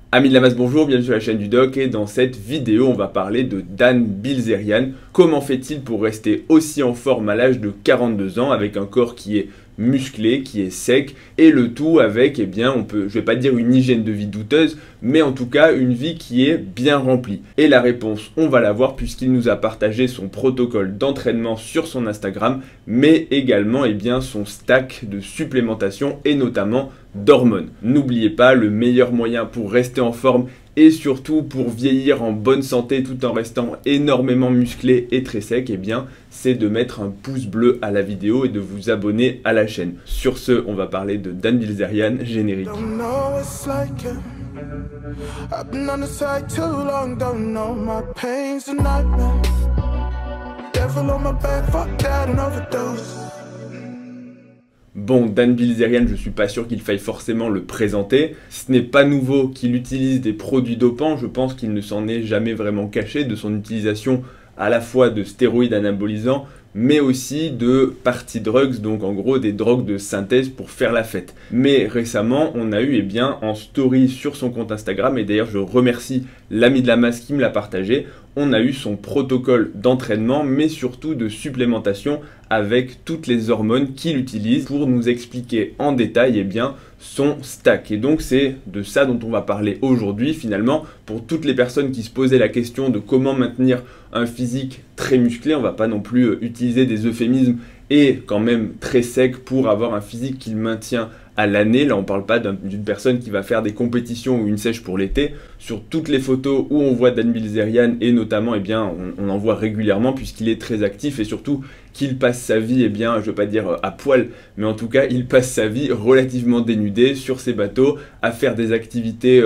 Amis de la masse, bonjour, bienvenue sur la chaîne du Doc et dans cette vidéo on va parler de Dan Bilzerian. Comment fait-il pour rester aussi en forme à l'âge de 42 ans avec un corps qui est musclé, qui est sec et le tout avec, je vais pas dire une hygiène de vie douteuse, mais en tout cas une vie qui est bien remplie. Et la réponse, on va la voir puisqu'il nous a partagé son protocole d'entraînement sur son Instagram, mais également son stack de supplémentation et notamment d'hormones. N'oubliez pas, le meilleur moyen pour rester en forme et surtout pour vieillir en bonne santé tout en restant énormément musclé et très sec, c'est de mettre un pouce bleu à la vidéo et de vous abonner à la chaîne. Sur ce, on va parler de Dan Bilzerian, générique. Bon, Dan Bilzerian, je suis pas sûr qu'il faille forcément le présenter. Ce n'est pas nouveau qu'il utilise des produits dopants. Je pense qu'il ne s'en est jamais vraiment caché de son utilisation à la fois de stéroïdes anabolisants, mais aussi de party drugs, donc en gros des drogues de synthèse pour faire la fête. Mais récemment, on a eu en story sur son compte Instagram, et d'ailleurs je remercie l'ami de la masse qui me l'a partagé, on a eu son protocole d'entraînement, mais surtout de supplémentation avec toutes les hormones qu'il utilise pour nous expliquer en détail son stack. Et donc c'est de ça dont on va parler aujourd'hui finalement, pour toutes les personnes qui se posaient la question de comment maintenir un physique très musclé. On va pas non plus utiliser des euphémismes et quand même très sec pour avoir un physique qu'il maintient à l'année. Là on parle pas d'une personne qui va faire des compétitions ou une sèche pour l'été. Sur toutes les photos où on voit Dan Bilzerian et notamment on en voit régulièrement puisqu'il est très actif et surtout qu'il passe sa vie, je vais pas dire à poil, mais en tout cas il passe sa vie relativement dénudé sur ses bateaux à faire des activités,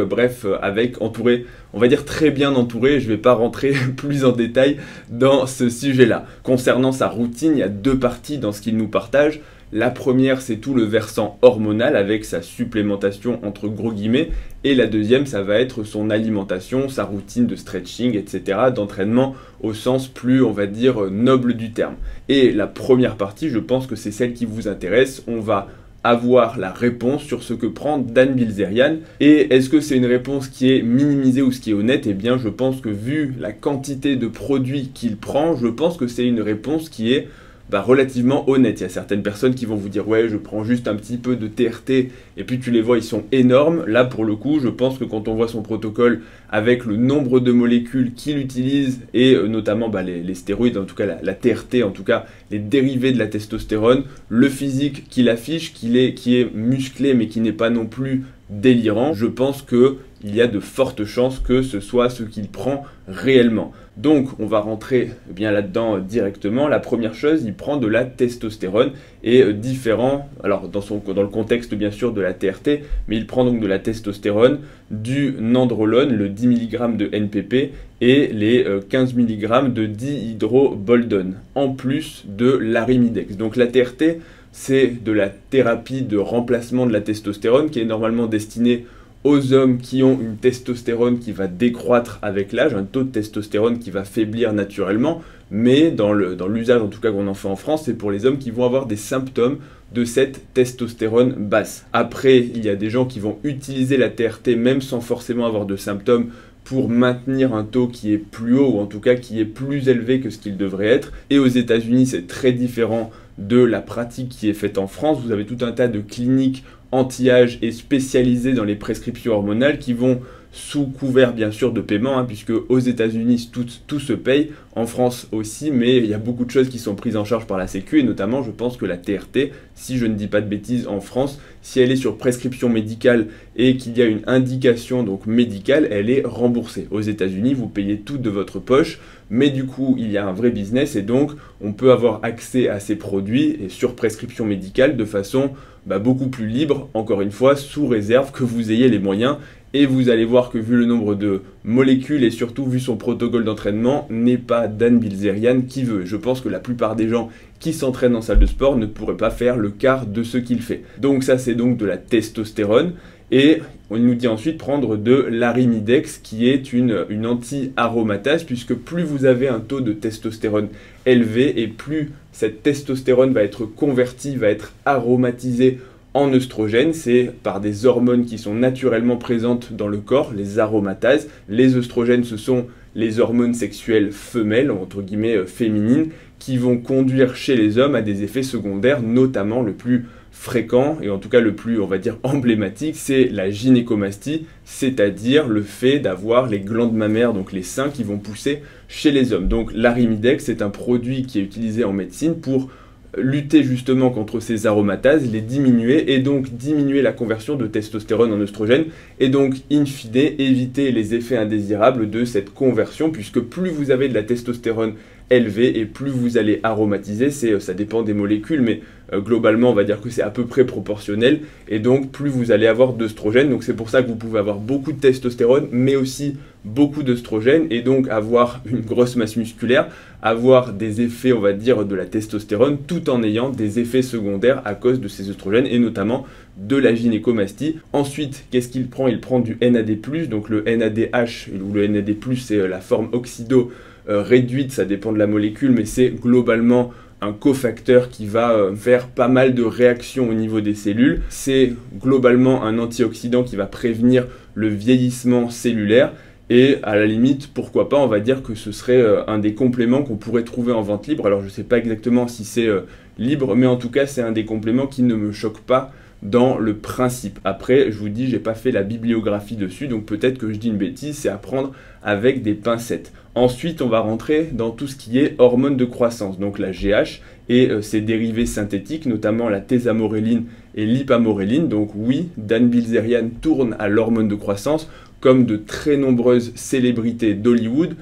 avec entouré, on va dire très bien entouré. Je vais pas rentrer plus en détail dans ce sujet-là. Concernant sa routine, il y a deux parties dans ce qu'il nous partage. La première, c'est tout le versant hormonal avec sa supplémentation entre gros guillemets. Et la deuxième, ça va être son alimentation, sa routine de stretching, etc. d'entraînement au sens plus, on va dire, noble du terme. Et la première partie, je pense que c'est celle qui vous intéresse. On va avoir la réponse sur ce que prend Dan Bilzerian. Et est-ce que c'est une réponse qui est minimisée ou ce qui est honnête? Je pense que vu la quantité de produits qu'il prend, je pense que c'est une réponse qui est relativement honnête. Il y a certaines personnes qui vont vous dire ouais, je prends juste un petit peu de TRT et puis tu les vois, ils sont énormes. Là pour le coup, je pense que quand on voit son protocole avec le nombre de molécules qu'il utilise et notamment les stéroïdes, en tout cas la TRT, en tout cas les dérivés de la testostérone, le physique qu'il affiche, qui est musclé mais qui n'est pas non plus délirant, je pense qu'il y a de fortes chances que ce soit ce qu'il prend réellement. Donc on va rentrer là-dedans directement. La première chose, il prend de la testostérone et différent, alors dans le contexte bien sûr de la TRT, mais il prend donc de la testostérone, du nandrolone, le 10 mg de NPP et les 15 mg de dihydroboldone, en plus de l'arimidex. Donc la TRT, c'est de la thérapie de remplacement de la testostérone qui est normalement destinée aux hommes qui ont une testostérone qui va décroître avec l'âge, un taux de testostérone qui va faiblir naturellement, mais dans l'usage en tout cas qu'on en fait en France, c'est pour les hommes qui vont avoir des symptômes de cette testostérone basse. Après, il y a des gens qui vont utiliser la TRT même sans forcément avoir de symptômes pour maintenir un taux qui est plus haut ou en tout cas qui est plus élevé que ce qu'il devrait être. Et aux États-Unis, c'est très différent de la pratique qui est faite en France. Vous avez tout un tas de cliniques anti-âge et spécialisées dans les prescriptions hormonales qui vont sous couvert bien sûr de paiement, puisque aux États-Unis tout se paye, en France aussi, mais il y a beaucoup de choses qui sont prises en charge par la Sécu, et notamment je pense que la TRT, si je ne dis pas de bêtises en France, si elle est sur prescription médicale et qu'il y a une indication donc médicale, elle est remboursée. Aux États-Unis, vous payez tout de votre poche, mais du coup il y a un vrai business et donc on peut avoir accès à ces produits et sur prescription médicale de façon beaucoup plus libre, encore une fois, sous réserve que vous ayez les moyens. Et vous allez voir que vu le nombre de molécules et surtout vu son protocole d'entraînement, n'est pas Dan Bilzerian qui veut. Je pense que la plupart des gens qui s'entraînent en salle de sport ne pourraient pas faire le quart de ce qu'il fait. Donc ça, c'est donc de la testostérone. Et on nous dit ensuite prendre de l'arimidex qui est une anti-aromatase, puisque plus vous avez un taux de testostérone élevé et plus cette testostérone va être convertie, va être aromatisée en œstrogènes, c'est par des hormones qui sont naturellement présentes dans le corps, les aromatases. Les œstrogènes, ce sont les hormones sexuelles femelles, entre guillemets féminines, qui vont conduire chez les hommes à des effets secondaires, notamment le plus fréquent, et en tout cas le plus, on va dire, emblématique, c'est la gynécomastie, c'est-à-dire le fait d'avoir les glandes mammaires, donc les seins, qui vont pousser chez les hommes. Donc l'arimidex, c'est un produit qui est utilisé en médecine pour lutter justement contre ces aromatases, les diminuer et donc diminuer la conversion de testostérone en œstrogène et donc in fine éviter les effets indésirables de cette conversion, puisque plus vous avez de la testostérone élevée et plus vous allez aromatiser, ça dépend des molécules, mais globalement on va dire que c'est à peu près proportionnel, et donc plus vous allez avoir d'œstrogène. Donc c'est pour ça que vous pouvez avoir beaucoup de testostérone mais aussi beaucoup d'œstrogène et donc avoir une grosse masse musculaire, avoir des effets, on va dire, de la testostérone tout en ayant des effets secondaires à cause de ces œstrogènes et notamment de la gynécomastie. Ensuite, qu'est-ce qu'il prend? Il prend du NAD+, donc le NADH ou le NAD+, c'est la forme oxydo réduite, ça dépend de la molécule, mais c'est globalement un cofacteur qui va faire pas mal de réactions au niveau des cellules. C'est globalement un antioxydant qui va prévenir le vieillissement cellulaire. Et à la limite, pourquoi pas, on va dire que ce serait un des compléments qu'on pourrait trouver en vente libre. Alors je ne sais pas exactement si c'est libre, mais en tout cas c'est un des compléments qui ne me choque pas dans le principe. Après, je vous dis, j'ai pas fait la bibliographie dessus, donc peut-être que je dis une bêtise, c'est à prendre avec des pincettes. Ensuite, on va rentrer dans tout ce qui est hormones de croissance, donc la GH et ses dérivés synthétiques, notamment la thésamoréline et l'ipamoréline. Donc oui, Dan Bilzerian tourne à l'hormone de croissance, comme de très nombreuses célébrités d'Hollywood,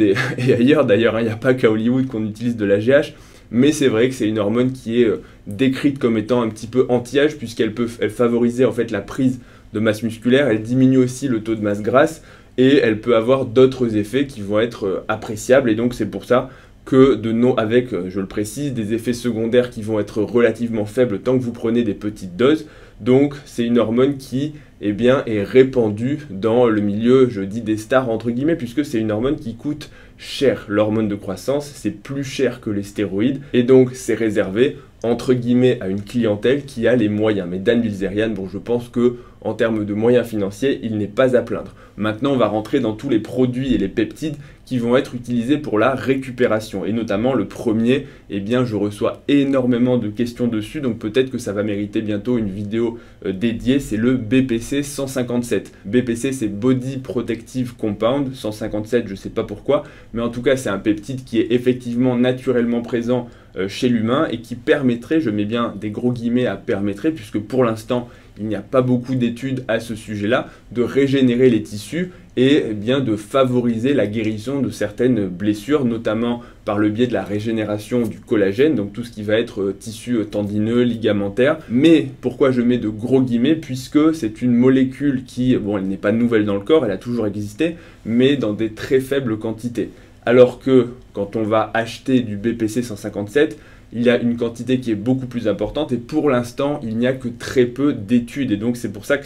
et ailleurs d'ailleurs, il n'y a pas qu'à Hollywood qu'on utilise de la GH, mais c'est vrai que c'est une hormone qui est décrite comme étant un petit peu anti-âge, puisqu'elle peut favoriser en fait la prise de masse musculaire, elle diminue aussi le taux de masse grasse, et elle peut avoir d'autres effets qui vont être appréciables, et donc c'est pour ça que avec, je le précise, des effets secondaires qui vont être relativement faibles tant que vous prenez des petites doses. Donc c'est une hormone qui est répandue dans le milieu, je dis des stars entre guillemets, puisque c'est une hormone qui coûte cher. L'hormone de croissance, c'est plus cher que les stéroïdes, et donc c'est réservé entre guillemets à une clientèle qui a les moyens. Mais Dan Bilzerian, bon, je pense que en termes de moyens financiers, il n'est pas à plaindre. Maintenant, on va rentrer dans tous les produits et les peptides qui vont être utilisés pour la récupération. Et notamment le premier, je reçois énormément de questions dessus, donc peut-être que ça va mériter bientôt une vidéo dédiée, c'est le BPC 157. BPC, c'est Body Protective Compound, 157, je ne sais pas pourquoi, mais en tout cas, c'est un peptide qui est effectivement naturellement présent chez l'humain et qui permettrait, je mets bien des gros guillemets à permettrait, puisque pour l'instant, il n'y a pas beaucoup d'études à ce sujet-là, de régénérer les tissus et de favoriser la guérison de certaines blessures, notamment par le biais de la régénération du collagène, donc tout ce qui va être tissu tendineux, ligamentaire. Mais pourquoi je mets de gros guillemets? Puisque c'est une molécule qui, bon, elle n'est pas nouvelle dans le corps, elle a toujours existé, mais dans des très faibles quantités. Alors que quand on va acheter du BPC 157, il y a une quantité qui est beaucoup plus importante et pour l'instant, il n'y a que très peu d'études. Et donc, c'est pour ça que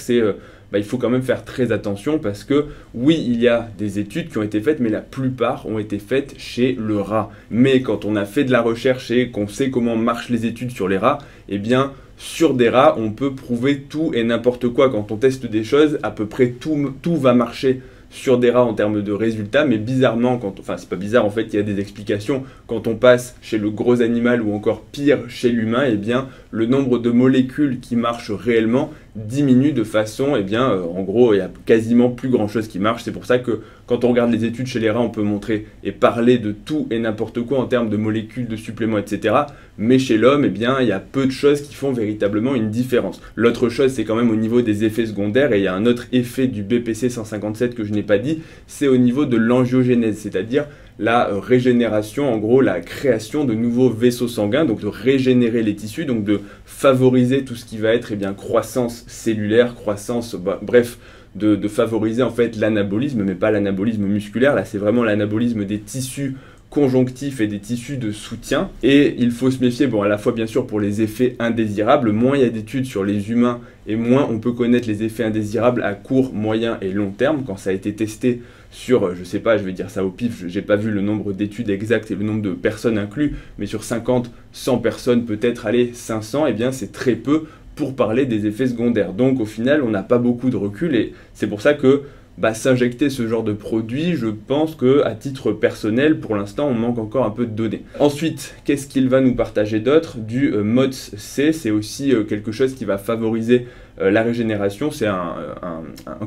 il faut quand même faire très attention parce que, oui, il y a des études qui ont été faites, mais la plupart ont été faites chez le rat. Mais quand on a fait de la recherche et qu'on sait comment marchent les études sur les rats, sur des rats, on peut prouver tout et n'importe quoi. Quand on teste des choses, à peu près tout va marcher sur des rats en termes de résultats, mais bizarrement, c'est pas bizarre, en fait, il y a des explications. Quand on passe chez le gros animal ou encore pire chez l'humain, le nombre de molécules qui marchent réellement diminue de façon, en gros, il y a quasiment plus grand chose qui marche. C'est pour ça que quand on regarde les études chez les rats, on peut montrer et parler de tout et n'importe quoi en termes de molécules, de suppléments, etc. Mais chez l'homme, il y a peu de choses qui font véritablement une différence. L'autre chose, c'est quand même au niveau des effets secondaires, et il y a un autre effet du BPC 157 que je n'ai pas dit, c'est au niveau de l'angiogénèse, c'est-à-dire la régénération, en gros la création de nouveaux vaisseaux sanguins, donc de régénérer les tissus, donc de favoriser tout ce qui va être croissance cellulaire, croissance, bref, de favoriser en fait l'anabolisme, mais pas l'anabolisme musculaire, là c'est vraiment l'anabolisme des tissus conjonctifs et des tissus de soutien. Et il faut se méfier, à la fois bien sûr pour les effets indésirables, moins il y a d'études sur les humains et moins on peut connaître les effets indésirables à court, moyen et long terme. Quand ça a été testé sur, je sais pas, je vais dire ça au pif, j'ai pas vu le nombre d'études exactes et le nombre de personnes inclus, mais sur 50, 100 personnes, peut-être, allez, 500, c'est très peu pour parler des effets secondaires. Donc au final, on n'a pas beaucoup de recul et c'est pour ça que s'injecter ce genre de produit, je pense qu'à titre personnel, pour l'instant, on manque encore un peu de données. Ensuite, qu'est-ce qu'il va nous partager d'autre? Du MOTS-C, c'est aussi quelque chose qui va favoriser la régénération. C'est un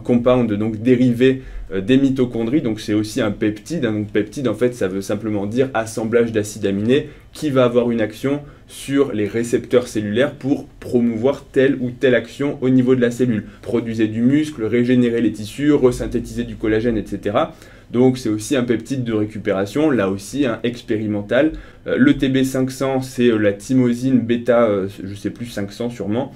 compound donc dérivé des mitochondries, donc c'est aussi un peptide. Donc peptide, en fait, ça veut simplement dire assemblage d'acides aminés qui va avoir une action sur les récepteurs cellulaires pour promouvoir telle ou telle action au niveau de la cellule. Produisez du muscle, régénérer les tissus, resynthétiser du collagène, etc. Donc c'est aussi un peptide de récupération, là aussi expérimental. Le TB500, c'est la thymosinine bêta, je sais plus, 500 sûrement,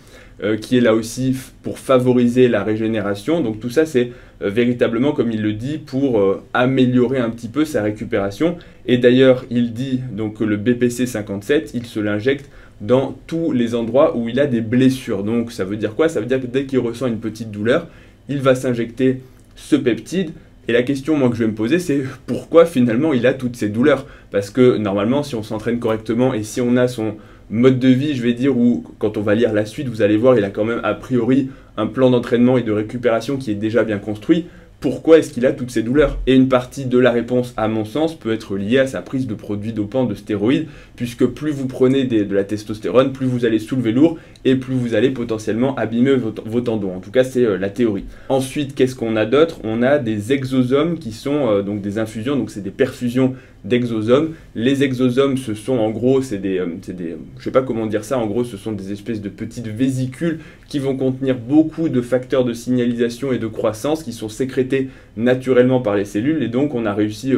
qui est là aussi pour favoriser la régénération. Donc tout ça, c'est véritablement, comme il le dit, pour améliorer un petit peu sa récupération. Et d'ailleurs, il dit donc, que le BPC57, il se l'injecte dans tous les endroits où il a des blessures. Donc ça veut dire quoi? Ça veut dire que dès qu'il ressent une petite douleur, il va s'injecter ce peptide. Et la question moi que je vais me poser, c'est pourquoi finalement il a toutes ces douleurs? Parce que normalement, si on s'entraîne correctement et si on a son mode de vie, je vais dire, ou quand on va lire la suite, vous allez voir, il a quand même a priori un plan d'entraînement et de récupération qui est déjà bien construit. Pourquoi est-ce qu'il a toutes ces douleurs? Et une partie de la réponse, à mon sens, peut être liée à sa prise de produits dopants, de stéroïdes, puisque plus vous prenez de la testostérone, plus vous allez soulever lourd, et plus vous allez potentiellement abîmer vos tendons. En tout cas, c'est la théorie. Ensuite, qu'est-ce qu'on a d'autre? On a des exosomes qui sont donc des infusions, donc c'est des perfusions d'exosomes. Les exosomes, ce sont en gros, je sais pas comment dire ça, en gros, ce sont des espèces de petites vésicules qui vont contenir beaucoup de facteurs de signalisation et de croissance qui sont sécrétés naturellement par les cellules. Et donc, on a réussi,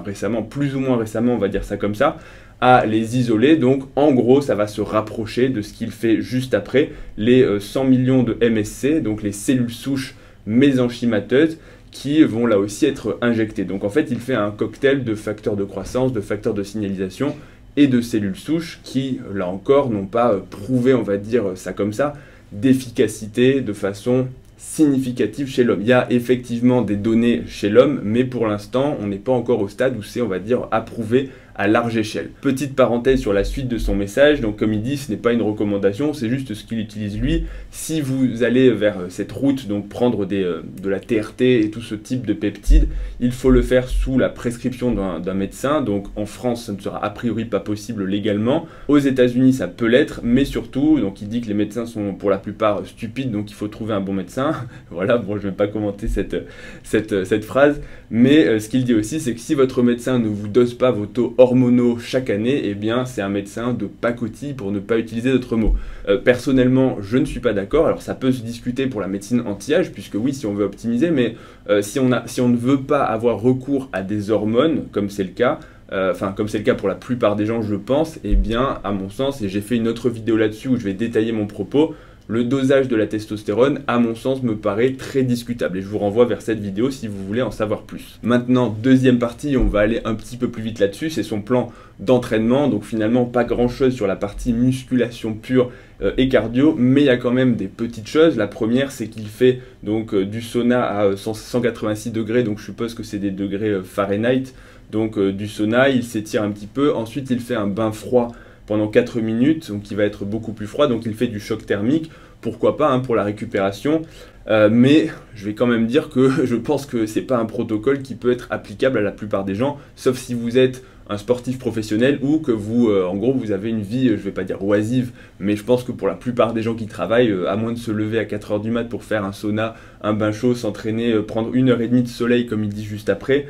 récemment, plus ou moins récemment, on va dire ça comme ça, à les isoler. Donc en gros ça va se rapprocher de ce qu'il fait juste après, les 100 millions de MSC, donc les cellules souches mésenchymateuses qui vont là aussi être injectées. Donc en fait il fait un cocktail de facteurs de croissance, de facteurs de signalisation et de cellules souches qui là encore n'ont pas prouvé, on va dire ça comme ça, d'efficacité de façon significative chez l'homme. Il y a effectivement des données chez l'homme, mais pour l'instant on n'est pas encore au stade où c'est, on va dire, approuvé à large échelle. Petite parenthèse sur la suite de son message, donc comme il dit, ce n'est pas une recommandation, c'est juste ce qu'il utilise lui. Si vous allez vers cette route, donc prendre de la TRT et tout ce type de peptides, il faut le faire sous la prescription d'un médecin. Donc en France, ça ne sera a priori pas possible légalement. Aux États-Unis, ça peut l'être, mais surtout, donc il dit que les médecins sont pour la plupart stupides, donc il faut trouver un bon médecin. Voilà, bon, je ne vais pas commenter cette phrase, mais ce qu'il dit aussi, c'est que si votre médecin ne vous dose pas vos taux hormonaux chaque année, eh bien c'est un médecin de pacotille pour ne pas utiliser d'autres mots. Personnellement, je ne suis pas d'accord. Alors ça peut se discuter pour la médecine anti-âge, puisque oui, si on veut optimiser, mais si on ne veut pas avoir recours à des hormones, comme c'est le cas, comme c'est le cas pour la plupart des gens, je pense, eh bien, à mon sens, et j'ai fait une autre vidéo là-dessus où je vais détailler mon propos, le dosage de la testostérone, à mon sens, me paraît très discutable. Et je vous renvoie vers cette vidéo si vous voulez en savoir plus. Maintenant, deuxième partie, on va aller un petit peu plus vite là-dessus. C'est son plan d'entraînement. Donc finalement, pas grand-chose sur la partie musculation pure et cardio. Mais il y a quand même des petites choses. La première, c'est qu'il fait donc du sauna à 186 degrés. Donc je suppose que c'est des degrés Fahrenheit. Donc du sauna, il s'étire un petit peu. Ensuite, il fait un bain froid pendant 4 minutes, donc il va être beaucoup plus froid, donc il fait du choc thermique, pourquoi pas pour la récupération, mais je vais quand même dire que je pense que c'est pas un protocole qui peut être applicable à la plupart des gens, sauf si vous êtes un sportif professionnel ou que vous, en gros, vous avez une vie, je vais pas dire oisive, mais je pense que pour la plupart des gens qui travaillent, à moins de se lever à 4 h du mat pour faire un sauna, un bain chaud, s'entraîner, prendre 1h30 de soleil comme il dit juste après,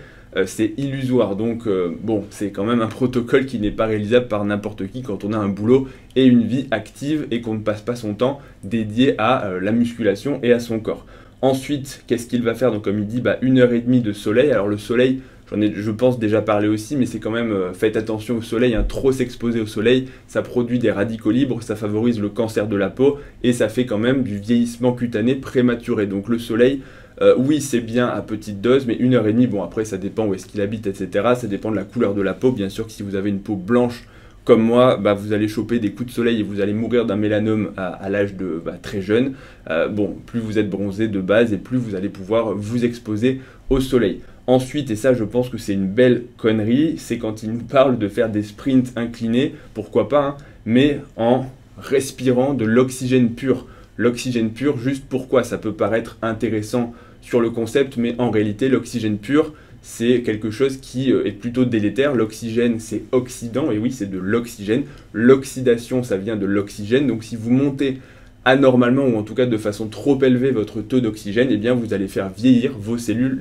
c'est illusoire. Donc bon, c'est quand même un protocole qui n'est pas réalisable par n'importe qui quand on a un boulot et une vie active et qu'on ne passe pas son temps dédié à la musculation et à son corps. Ensuite, qu'est-ce qu'il va faire? Donc comme il dit, 1h30 de soleil. Alors le soleil, j'en ai, je pense, déjà parlé aussi, mais c'est quand même, faites attention au soleil, trop s'exposer au soleil, ça produit des radicaux libres, ça favorise le cancer de la peau et ça fait quand même du vieillissement cutané prématuré. Donc le soleil, oui, c'est bien à petite dose, mais 1h30, bon après ça dépend où est-ce qu'il habite, etc. Ça dépend de la couleur de la peau. Bien sûr que si vous avez une peau blanche comme moi, vous allez choper des coups de soleil et vous allez mourir d'un mélanome à l'âge de très jeune. Bon, plus vous êtes bronzé de base et plus vous allez pouvoir vous exposer au soleil. Ensuite, et ça je pense que c'est une belle connerie, c'est quand il nous parle de faire des sprints inclinés, pourquoi pas, mais en respirant de l'oxygène pur. l'oxygène pur. Juste pourquoi ça peut paraître intéressant sur le concept, mais en réalité l'oxygène pur c'est quelque chose qui est plutôt délétère. L'oxygène c'est oxydant, et oui c'est de l'oxygène. L'oxydation ça vient de l'oxygène, donc si vous montez anormalement ou en tout cas de façon trop élevée votre taux d'oxygène, eh bien vous allez faire vieillir vos cellules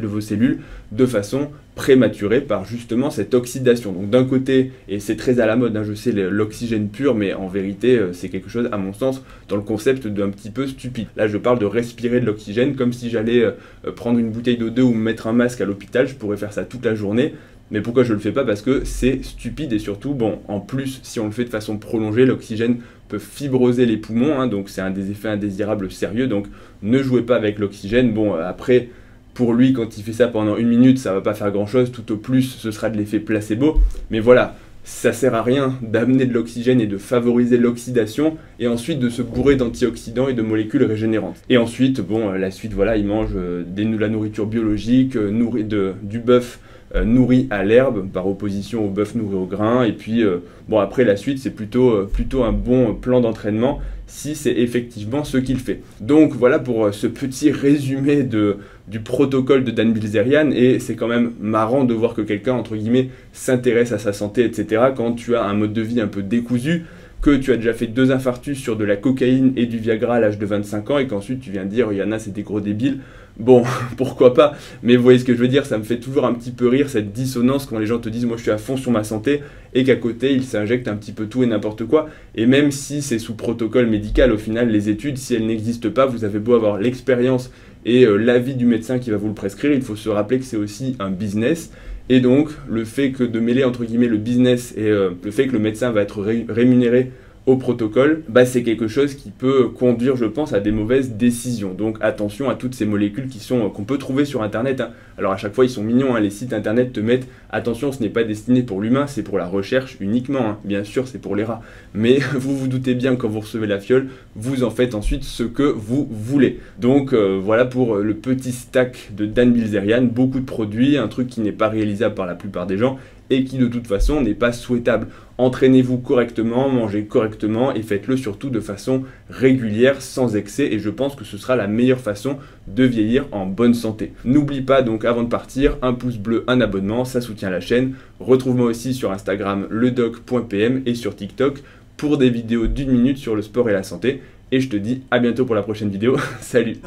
de façon prématurée par justement cette oxydation. Donc d'un côté, et c'est très à la mode, hein, je sais l'oxygène pur, mais en vérité c'est quelque chose à mon sens dans le concept d'un petit peu stupide. Là je parle de respirer de l'oxygène comme si j'allais prendre une bouteille d'eau 2 ou me mettre un masque à l'hôpital, je pourrais faire ça toute la journée. Mais pourquoi je le fais pas? Parce que c'est stupide et surtout, bon, en plus, si on le fait de façon prolongée, l'oxygène peut fibroser les poumons, hein, donc c'est un des effets indésirables sérieux, donc ne jouez pas avec l'oxygène. Bon, après, pour lui, quand il fait ça pendant 1 minute, ça va pas faire grand chose, tout au plus, ce sera de l'effet placebo, mais voilà, ça sert à rien d'amener de l'oxygène et de favoriser l'oxydation, et ensuite de se bourrer d'antioxydants et de molécules régénérantes. Et ensuite, bon, la suite, voilà, il mange de la nourriture biologique, du bœuf, nourri à l'herbe par opposition au bœuf nourri au grain, et puis bon après la suite c'est plutôt un bon plan d'entraînement si c'est effectivement ce qu'il fait. Donc voilà pour ce petit résumé du protocole de Dan Bilzerian, et c'est quand même marrant de voir que quelqu'un entre guillemets s'intéresse à sa santé etc. quand tu as un mode de vie un peu décousu, que tu as déjà fait 2 infarctus sur de la cocaïne et du Viagra à l'âge de 25 ans et qu'ensuite tu viens dire Yana c'est des gros débiles. Bon, pourquoi pas, mais vous voyez ce que je veux dire, ça me fait toujours un petit peu rire cette dissonance quand les gens te disent moi je suis à fond sur ma santé et qu'à côté ils s'injectent un petit peu tout et n'importe quoi, et même si c'est sous protocole médical, au final les études, si elles n'existent pas, vous avez beau avoir l'expérience et l'avis du médecin qui va vous le prescrire, il faut se rappeler que c'est aussi un business. Et donc, le fait que de mêler entre guillemets le business et le fait que le médecin va être rémunéré au protocole, bah c'est quelque chose qui peut conduire, je pense, à des mauvaises décisions. Donc attention à toutes ces molécules qu'on peut trouver sur internet, hein. Alors à chaque fois ils sont mignons, hein, les sites internet te mettent attention, ce n'est pas destiné pour l'humain, c'est pour la recherche uniquement, hein. Bien sûr c'est pour les rats, mais vous vous doutez bien quand vous recevez la fiole, vous en faites ensuite ce que vous voulez. Donc voilà pour le petit stack de Dan Bilzerian, beaucoup de produits, un truc qui n'est pas réalisable par la plupart des gens et qui de toute façon n'est pas souhaitable. Entraînez-vous correctement, mangez correctement et faites-le surtout de façon régulière, sans excès, et je pense que ce sera la meilleure façon de vieillir en bonne santé. N'oublie pas donc avant de partir, un pouce bleu, un abonnement, ça soutient la chaîne. Retrouve-moi aussi sur Instagram ledoc.pm et sur TikTok pour des vidéos d'1 minute sur le sport et la santé. Et je te dis à bientôt pour la prochaine vidéo. Salut!